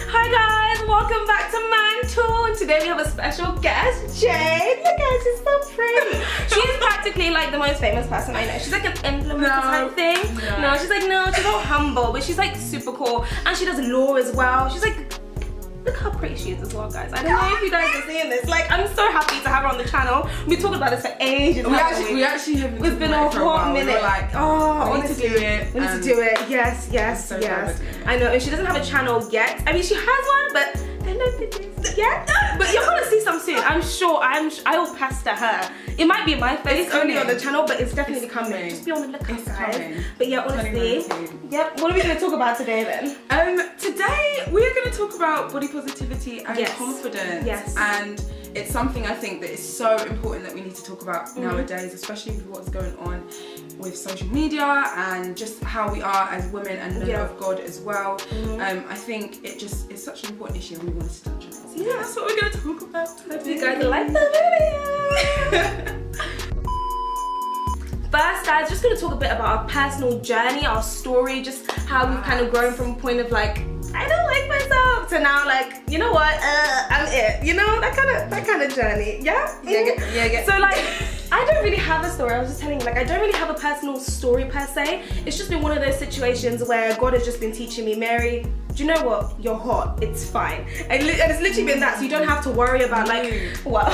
Hi guys, welcome back to Mantle. And today we have a special guest, Jade. Look at her, she's so pretty. She's practically like the most famous person I know. She's like an influencer type thing. No, she's like, no, she's not humble, but she's like super cool. And she does law as well. She's like, look how pretty she is as well, guys. I don't know if you guys are seeing this. Like, I'm so happy to have her on the channel. We talked about this for ages. We actually have It's been a hot minute. We were like, oh, we need to do it. We need to do it. Yes, yes, So yes. glad I know. And she doesn't have a channel yet. I mean, she has one, but they're no videos yet. But you're gonna see some soon. I'm sure. I will pester her. It might be my face only on the channel, but it's definitely coming. Just be on the lookout, guys. But yeah, honestly, yep. What are we gonna talk about today then? Today we are going to talk about body positivity and confidence. Yes. And it's something I think that is so important that we need to talk about nowadays, especially with what's going on with social media and just how we are as women and women of God as well. I think it's such an important issue and we want to touch on it. So yeah, that's what we're going to talk about today. Hope you guys like the video. First, guys, just gonna talk a bit about our personal journey, our story, just how we've kind of grown from a point of like, I don't like myself, to now like, you know what, I'm it. You know, that kind of journey. Yeah. So like, I don't really have a story. I was just telling you, like, I don't really have a personal story per se. It's just been one of those situations where God has just been teaching me, Mary, do you know what? You're hot. It's fine. And it's literally been that, so you don't have to worry about like, what?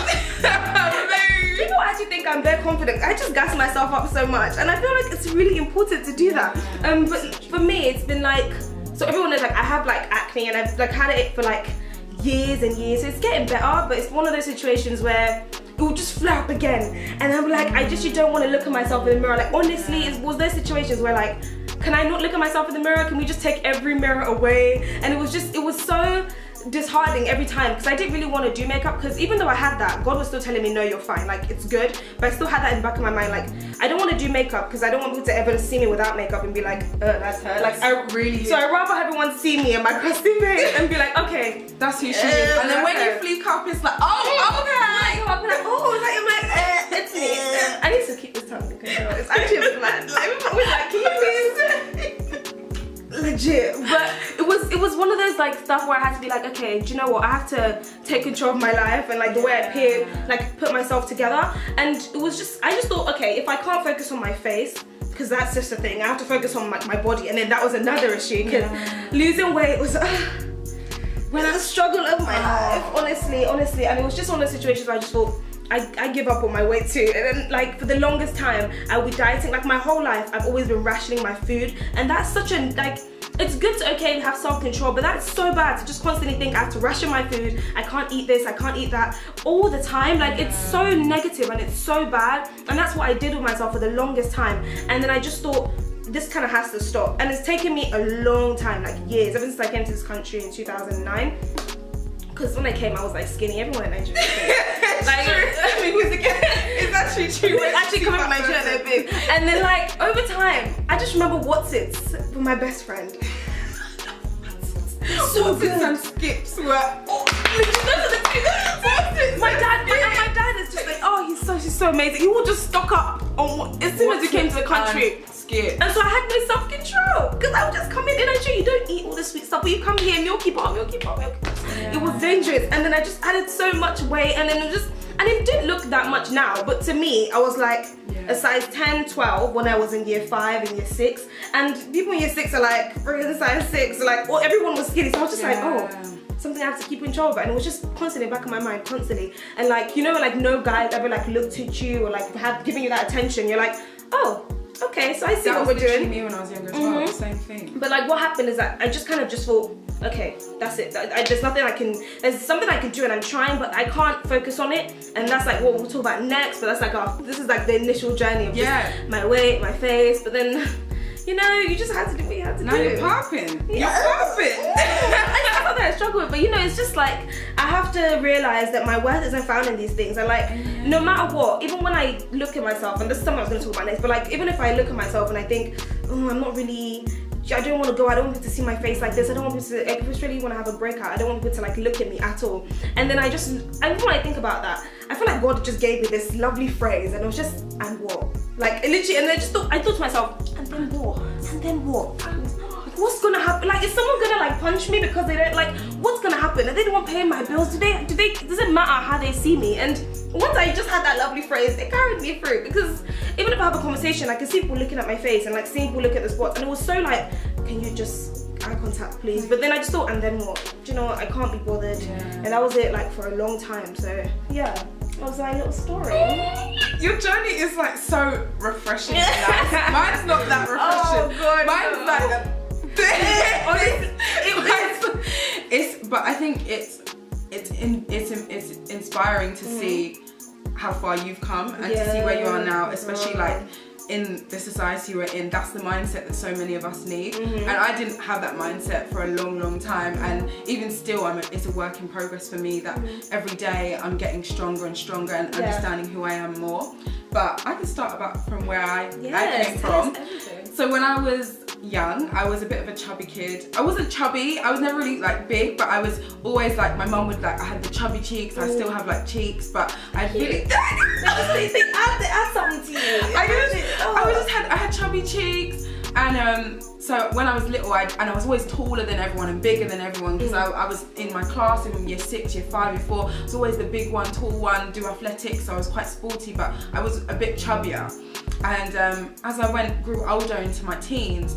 People actually think I'm very confident. I just gas myself up so much, and I feel like it's really important to do that. But for me, it's been like, so everyone knows like I have like acne, and I've like had it for like years and years. So it's getting better, but it's one of those situations where it will just flare up again, and I'm like, you don't want to look at myself in the mirror. Like honestly, it was those situations where like, can I not look at myself in the mirror? Can we just take every mirror away? And it was so disheartening every time, because I didn't really want to do makeup, because even though I had that, God was still telling me, no, you're fine, like it's good, but I still had that in the back of my mind, like I don't want to do makeup because I don't want people to ever see me without makeup and be like, that's her. Like I really, so I'd rather have everyone see me in my crusty face and be like, okay, that's who she is. And then when you fleek up, it's like, oh, okay. I'm like, oh, I'm like, it's me. I need to keep this tongue in control. It's actually a plan. Like, we're like, can you please? Legit. But it was one of those like stuff where I had to be like, okay, do you know what, I have to take control of my life and like the way I appear, like put myself together. And it was just, I just thought, okay, if I can't focus on my face, because that's just a thing, I have to focus on my body. And then that was another issue, because losing weight was the struggle of my life, honestly. And it was just one of those situations where I just thought, I give up on my weight too. And then like for the longest time I would be dieting. Like my whole life I've always been rationing my food, and that's such a like, it's good to have self-control, but that's so bad to just constantly think I have to ration my food, I can't eat this, I can't eat that all the time. Like it's so negative and it's so bad, and that's what I did with myself for the longest time. And then I just thought, this kind of has to stop. And it's taken me a long time, like years, ever since I came to this country in 2009. Because when I came, I was like skinny. Everyone in Nigeria is skinny. Like, I mean, it's actually true. It's actually coming from Nigeria, they're big. And then like, over time, I just remember What's-Its with my best friend. So good. And skips were, my dad is just like, oh, he's so amazing. He will just stock up on as soon as he came to the country. And so I had no self-control, because I would just come in Nigeria, you don't eat all the sweet stuff, but you come here, milky bar. It was dangerous. And then I just added so much weight, and then it didn't look that much now, but to me, I was like a size 10, 12 when I was in year 5 and year 6. And people in year 6 are like, freaking size 6, like, well, everyone was skinny, so I was just like, oh, something I have to keep control of it. And it was just constantly in the back of my mind, constantly. And like, you know, like no guys ever like looked at you or like giving you that attention. You're like, oh, okay, so I see what we're doing. Me when I was younger as well, the same thing. But like what happened is that I just kind of just thought, okay, that's it. There's nothing there's something I can do, and I'm trying, but I can't focus on it. And that's like what we'll talk about next, but that's like this is like the initial journey of just my weight, my face, but then, you know, you just had to do what you had to do. Now you're popping. You're popping. I thought that I struggle with, but you know, it's just like, I have to realize that my worth isn't found in these things. And like, no matter what, even when I look at myself, and this is something I was going to talk about next, but like, even if I look at myself and I think, oh, I'm not really, I don't want to go, I don't want people to see my face like this, I don't want people to, I just really want to have a breakout, I don't want people to like look at me at all. And then when I think about that, I feel like God just gave me this lovely phrase, and it was just, and what? Like, literally, and I thought to myself, and then what? And then what? what's gonna happen? Like, is someone gonna like punch me because they don't like? What's gonna happen? Are they the one paying my bills? Do they? Does it matter how they see me? And once I just had that lovely phrase, it carried me through, because even if I have a conversation, I can see people looking at my face and like seeing people look at the spots, and it was so like, can you just eye contact please? But then I just thought, and then what? Do you know what? I can't be bothered. And that was it, like, for a long time. So yeah, that was my little story. Your journey is like so refreshing. Mine's not that refreshing. Oh god, mine's like but I think it's inspiring to see how far you've come and to see where you are now, especially like in the society we're in. That's the mindset that so many of us need, and I didn't have that mindset for a long time, and even still it's a work in progress for me, that every day I'm getting stronger and stronger and understanding who I am more. But I can start about from where I came from. So when I was young, I was a bit of a chubby kid. I wasn't chubby, I was never really like big, but I was always like, my mum would like, I had the chubby cheeks. I still have like cheeks, but I really add something to you. I had chubby cheeks, and so when I was little, I was always taller than everyone and bigger than everyone, because I was in my class in year 6, year 5, year 4. I was always the big one, tall one, do athletics, so I was quite sporty, but I was a bit chubbier. And as I grew older into my teens,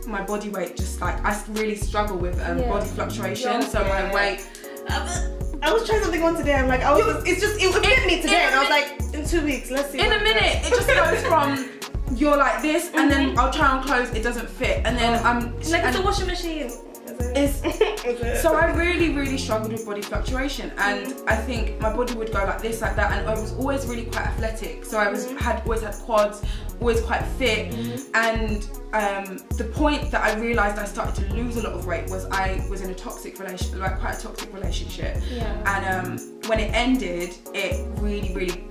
my body weight just like, I really struggle with body fluctuation, so my weight. I was trying something on today. I'm like, it would fit me today, and I was like, in 2 weeks, let's see. In a minute, it just goes from you're like this, and then I'll try on clothes, it doesn't fit, and then it's a washing machine. So I really struggled with body fluctuation, and I think my body would go like this, like that, and I was always really quite athletic. So I always had quads, always quite fit, and the point that I realised I started to lose a lot of weight was I was in a toxic relationship, like quite a toxic relationship, and when it ended, it really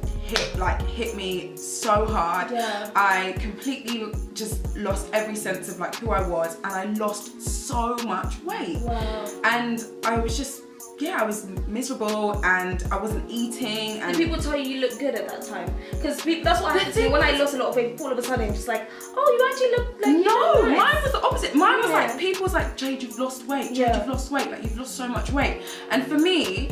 hit me so hard. I completely just lost every sense of like who I was, and I lost so much weight. And I was just I was miserable, and I wasn't eating. And did people tell you look good at that time? Because that's what I had to do when I lost a lot of weight. All of a sudden, just like, oh, you actually look like. No, mine was the opposite. Mine was like, people was like, Jade, you've lost weight. Jade, you've lost weight. Like, you've lost so much weight. And for me,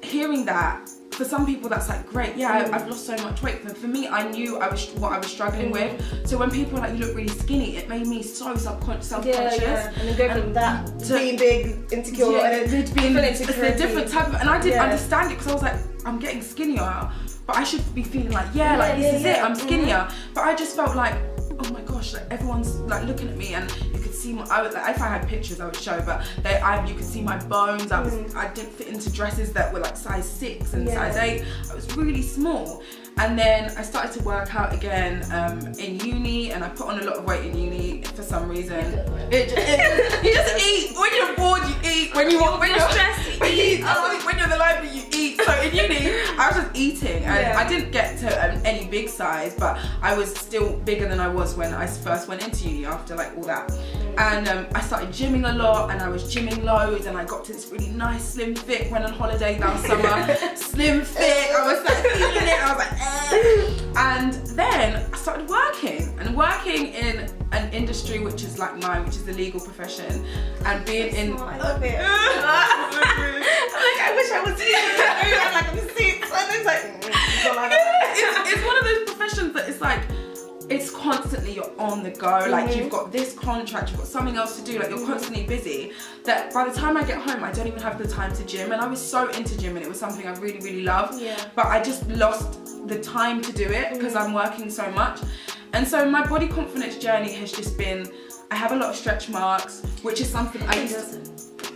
hearing that, for some people that's like, great, I've lost so much weight. But for me, I knew what I was struggling with. So when people were like, you look really skinny, it made me so self-conscious. And then go from that to being big, insecure, and then being it's a different type of, and I didn't understand it, because I was like, I'm getting skinnier, but I should be feeling like, this is it, I'm skinnier. But I just felt like, oh my gosh, like everyone's like looking at me, and you could see if I had pictures I would show, but you could see my bones. I didn't fit into dresses that were like size 6 and size 8. I was really small. And then I started to work out again in uni, and I put on a lot of weight in uni for some reason. You just eat. When you're bored, you eat. When you're stressed, you eat. When you're in the library, you eat. So in uni, I was just eating, and I didn't get to any big size, but I was still bigger than I was when I first went into uni after like all that. And I started gymming a lot, and I was gymming loads, and I got to this really nice slim fit. Went on holiday last summer, slim fit. I was like feeling it. I was like, and then I started working in an industry which is like mine, which is the legal profession, and being in. I love it. I wish I was here. I'm like, I'm seeing. It's one of those professions that it's like, it's constantly, you're on the go, like you've got this contract, you've got something else to do, like you're constantly busy, that by the time I get home I don't even have the time to gym. And I was so into gym, and it was something I really loved, but I just lost the time to do it because I'm working so much. And so my body confidence journey has just been, I have a lot of stretch marks, which is something I used to.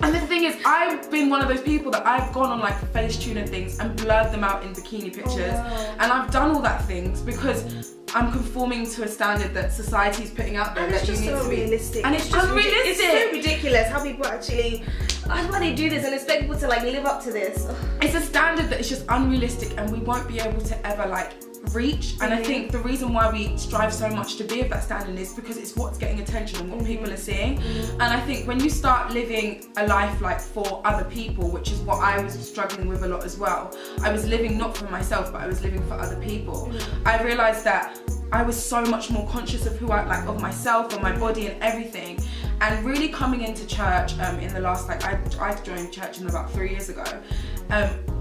And the thing is, I've been one of those people that I've gone on like Facetune and things and blurred them out in bikini pictures. And I've done all that things because I'm conforming to a standard that society's putting out there, that you need to be realistic. And it's just unrealistic. It's so ridiculous how people actually, why they do this and expect people to like live up to this. It's a standard that is just unrealistic, and we won't be able to ever like reach. And I think the reason why we strive so much to be of that standard is because it's what's getting attention and what people are seeing. And I think when you start living a life like for other people, which is what I was struggling with a lot as well, I was living not for myself, but I was living for other people. I realized that I was so much more conscious of of myself and my body and everything. And really coming into church in the last, I joined church in about 3 years ago.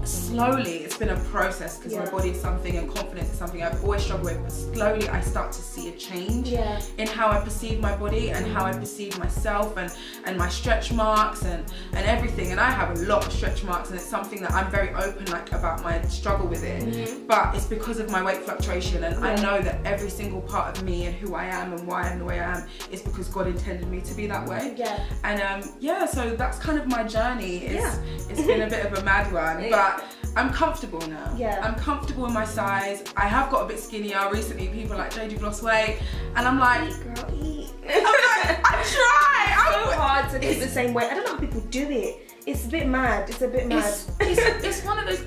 Slowly, it's been a process because my body is something and confidence is something I've always struggled with, but slowly I start to see a change in how I perceive my body and how I perceive myself and my stretch marks and everything. And I have a lot of stretch marks, and it's something that I'm very open about my struggle with it. But it's because of my weight fluctuation, and I know that every single part of me and who I am and why I'm the way I am is because God intended me to be that way. And so that's kind of my journey. It's been a bit of a mad one, but I'm comfortable now. I'm comfortable in my size. I have got a bit skinnier recently. People are like, Jade, you've lost weight, and I'm like, girl, eat. I'm like, I try. It's so hard to keep the same weight. I don't know how people do it. It's a bit mad. It's a bit mad. It's one of those.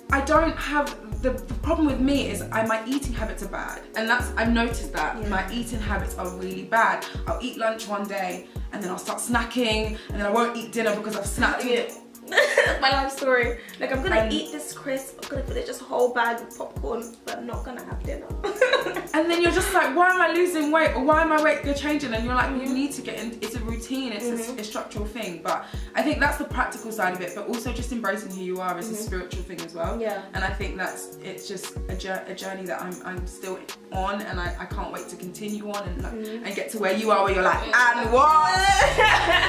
I don't have the problem with me is my eating habits are bad, and I've noticed that my eating habits are really bad. I'll eat lunch one day, and then I'll start snacking, and then I won't eat dinner because I've snacked. My life story. Like, I'm gonna eat this crisp, I'm gonna finish just a whole bag of popcorn, but I'm not gonna have dinner. And then you're just like, why am I losing weight, or why am I weight changing? And you're like, you need to get in. It's a routine. It's a structural thing. But I think that's the practical side of it. But also just embracing who you are is a spiritual thing as well. And I think it's just a journey that I'm still on, and I can't wait to continue on and get to where you are, where you're like, and what?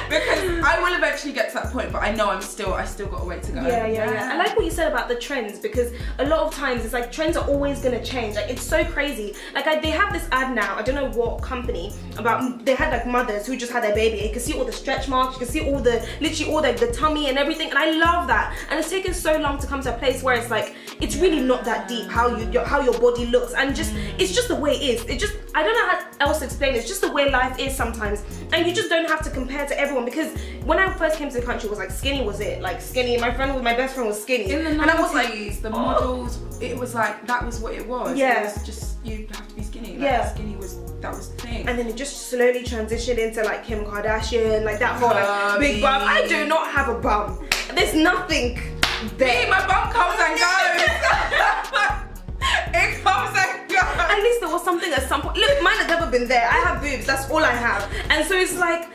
Because I will eventually get to that point, but I know I still got a way to go. I like what you said about the trends, because a lot of times it's like trends are always gonna change. Like, it's so crazy. Like, they have this ad now, I don't know what company, about they had like mothers who just had their baby. You can see all the stretch marks, you can see literally all the tummy and everything, and I love that. And it's taken so long to come to a place where it's like, it's really not that deep how your body looks, and it's just the way it is. It just, I don't know how else to explain it. It's just the way life is sometimes, and you just don't have to compare to everyone. Because when I first came to the country, it was like skinny was it, like skinny. My best friend was skinny. In the 90s, and I was like, the models, it was like, that was what it was. It was just, you have to be skinny. Skinny that was the thing. And then it just slowly transitioned into like Kim Kardashian, like that whole like, big bum. I do not have a bum. There's nothing there. Me, my bum comes and goes. It comes and goes. At least there was something at some point. Look, mine has never been there. I have boobs, that's all I have. And so it's like,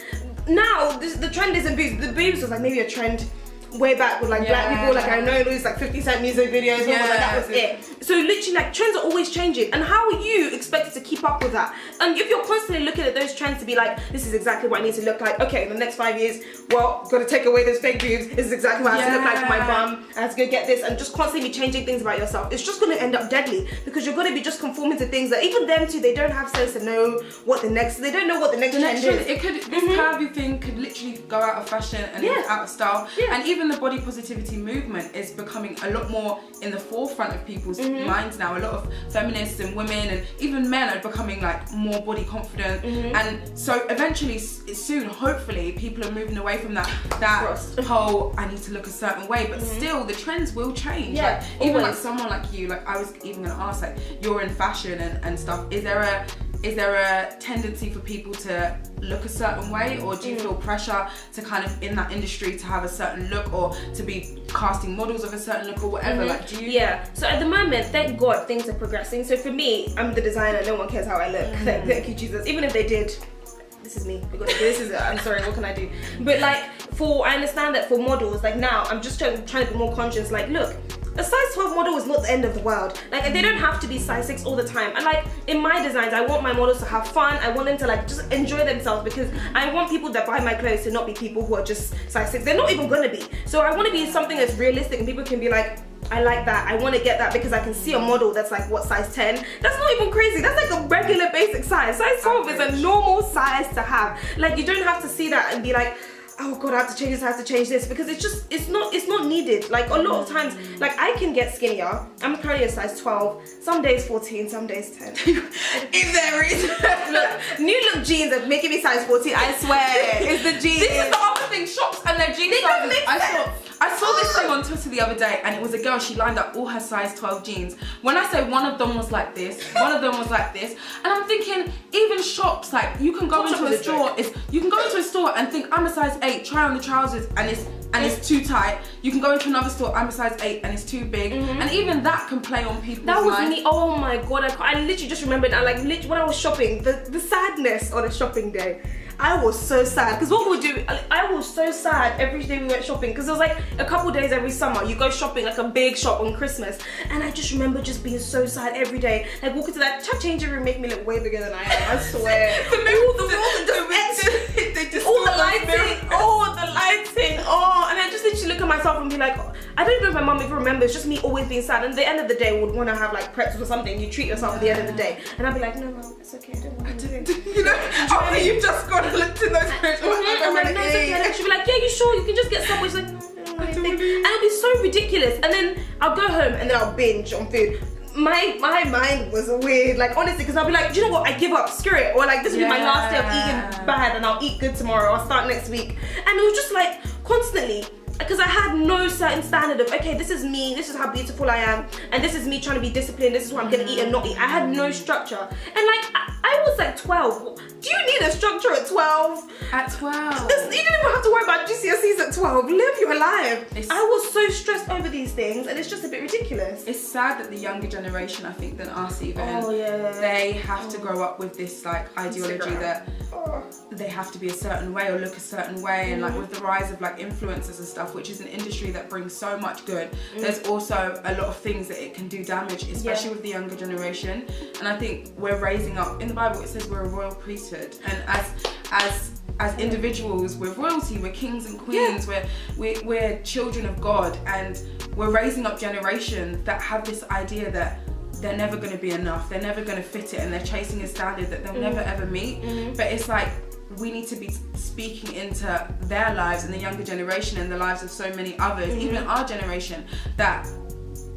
now the trend isn't boobs. The boobs was like maybe a trend way back with like black people, like I know those like 50 Cent music videos, like that was it. So literally, like, trends are always changing, and how are you expected to keep up with that? And if you're constantly looking at those trends to be like, this is exactly what I need to look like, okay, in the next 5 years, well, gotta take away those fake boobs, this is exactly what I have to look like for my bum, I have to go get this, and just constantly changing things about yourself, it's just gonna end up deadly, because you're gonna be just conforming to things that even them too, they don't have sense to know what they don't know what the next trend is. It could, this curvy thing could literally go out of fashion and out of style, and even the body positivity movement is becoming a lot more in the forefront of people's minds now. A lot of feminists and women and even men are becoming like more body confident, and so eventually soon, hopefully, people are moving away from that whole I need to look a certain way, but still the trends will change. Like, even like someone like you, like I was even gonna ask, like, you're in fashion and stuff, is there a tendency for people to look a certain way, or do you feel pressure to kind of in that industry to have a certain look, or to be casting models of a certain look, or whatever? Like, do you? Yeah. So at the moment, thank God, things are progressing. So for me, I'm the designer. No one cares how I look. Thank you, Jesus. Even if they did, this is me. This is it. I'm sorry. What can I do? But like, I understand that for models, like now, I'm just trying to be more conscious. Like, look, a size 12 model is not the end of the world. Like, they don't have to be size 6 all the time. And like, in my designs, I want my models to have fun. I want them to like just enjoy themselves, because I want people that buy my clothes to not be people who are just size 6. They're not even gonna be. So I want to be something that's realistic, and people can be like, I like that, I want to get that, because I can see a model that's like, what, size 10? That's not even crazy. That's like a regular basic size. Size 12 is a normal size to have. Like, you don't have to see that and be like, oh God, I have to change this, I have to change this, because it's not needed. Like, a lot of times, like, I can get skinnier. I'm currently a size 12, some days 14, some days 10. It varies. Look, new look jeans are making me size 14, I swear. It's the jeans. This is the other thing, shops and their jeans sizes. I saw this going on Twitter the other day, and it was a girl, she lined up all her size 12 jeans. When I say one of them was like this, one of them was like this, and I'm thinking, even shops, like, you can go into a store, and think, I'm a size 8, try on the trousers, and it's too tight. You can go into another store, I'm a size 8, and it's too big. And even that can play on people's That was life. me. Oh my God, I literally just remembered now, like, literally when I was shopping, the sadness on a shopping day. I was so sad, because what we would do, I was so sad every day we went shopping, because it was like a couple days every summer, you go shopping, like a big shop on Christmas, and I just remember just being so sad every day, like walking to that changing room, make me look way bigger than I am, I swear. All the lighting, and I just literally look at myself and be like, I don't know if my mum even remembers, just me always being sad, and at the end of the day, would want to have like pretzels or something, you treat yourself at the end of the day, and I'd be like, no mum, it's okay, I don't want to. You know, after you've just gone and looked in those pretzels, I'm like, no, it's okay. And she'll be like, yeah, you sure? You can just get Subway. She's like, no, I don't want anything. And it'll be so ridiculous. And then I'll go home and then I'll binge on food. My mind was weird, like honestly, because I'll be like, do you know what? I give up, screw it. Or like, this will be my last day of eating bad and I'll eat good tomorrow. I'll start next week. And it was just like constantly, because I had no certain standard of, okay, this is me, this is how beautiful I am, and this is me trying to be disciplined, this is what I'm gonna eat and not eat. I had no structure. And like, I was like 12. Do you need a structure at 12? At 12? You didn't even have to worry about GCSEs at 12. Live your life. I was so stressed over these things, and it's just a bit ridiculous. It's sad that the younger generation, I think, than us even, they have to grow up with this like ideology that they have to be a certain way or look a certain way, and like with the rise of like influencers and stuff, which is an industry that brings so much good, there's also a lot of things that it can do damage, especially with the younger generation. And I think we're raising up, in the Bible it says we're a royal priesthood, and as individuals, we're royalty, we're kings and queens, we're children of God, and we're raising up generations that have this idea that they're never going to be enough, they're never going to fit it, and they're chasing a standard that they'll never ever meet. But it's like, we need to be speaking into their lives and the younger generation and the lives of so many others, even our generation, that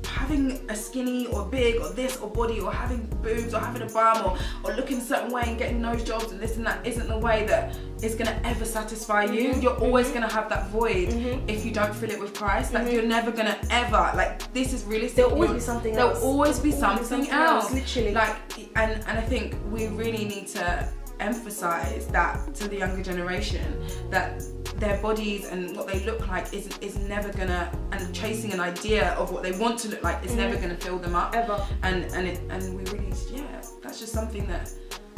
having a skinny or big or this or body or having boobs or having a bum or looking a certain way and getting nose jobs and this and that isn't the way that is going to ever satisfy you. You're always going to have that void if you don't fill it with Christ. Like, you're never going to ever, like, this is realistic. There'll always be something else. There'll always be something else. Literally. Like, and I think we really need to emphasize that to the younger generation, that their bodies and what they look like is never gonna, and chasing an idea of what they want to look like is never gonna fill them up ever. And we really, that's just something that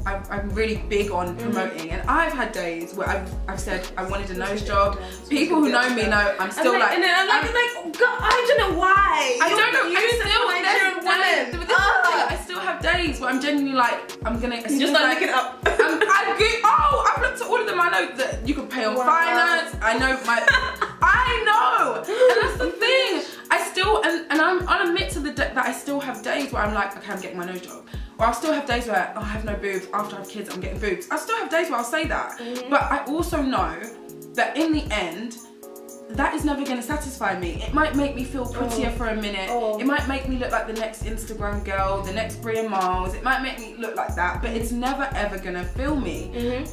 I'm really big on promoting. And I've had days where I've said I wanted a nose job. People who know me know I'm still like, and then I'm like, God, I don't know why. I don't know. I still have days where I'm genuinely like, I'm gonna. You just start looking up. I've looked at all of them. I know that you can pay on finance. I know I know, and that's the thing. I still, and I'll admit to that I still have days where I'm like, okay, I'm getting my nose job. Or I'll still have days where, I have no boobs, after I have kids, I'm getting boobs. I still have days where I'll say that. But I also know that in the end, that is never going to satisfy me. It might make me feel prettier for a minute. It might make me look like the next Instagram girl, the next Bria Miles. It might make me look like that, but it's never ever going to fill me.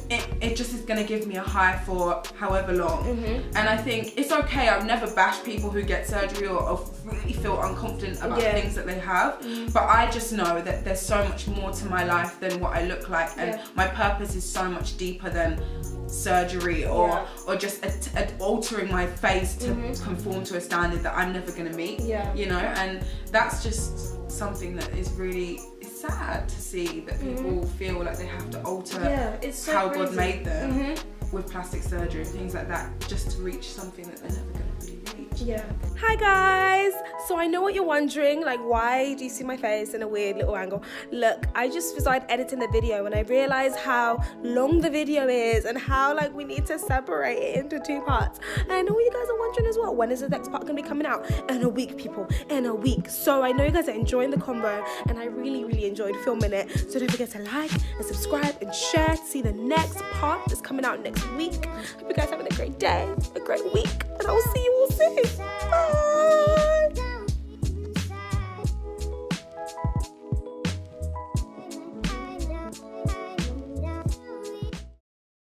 It just is going to give me a high for however long. And I think it's okay. I've never bashed people who get surgery or really feel unconfident about things that they have. But I just know that there's so much more to my life than what I look like. And my purpose is so much deeper than surgery or just altering my face to conform to a standard that I'm never going to meet, you know. And that's just something that is really, it's sad to see that people feel like they have to alter how God made them with plastic surgery and things like that just to reach something that they're never going to really reach. Hi guys, so I know what you're wondering, like, why do you see my face in a weird little angle? Look, I just started editing the video and I realized how long the video is and how like we need to separate it into 2 parts. And I know what you guys are wondering as well, when is the next part gonna be coming out? In a week, people, in a week. So I know you guys are enjoying the combo and I really enjoyed filming it. So don't forget to like and subscribe and share to see the next part that's coming out next week. Hope you guys having a great day, a great week, and I will see you all soon. Bye.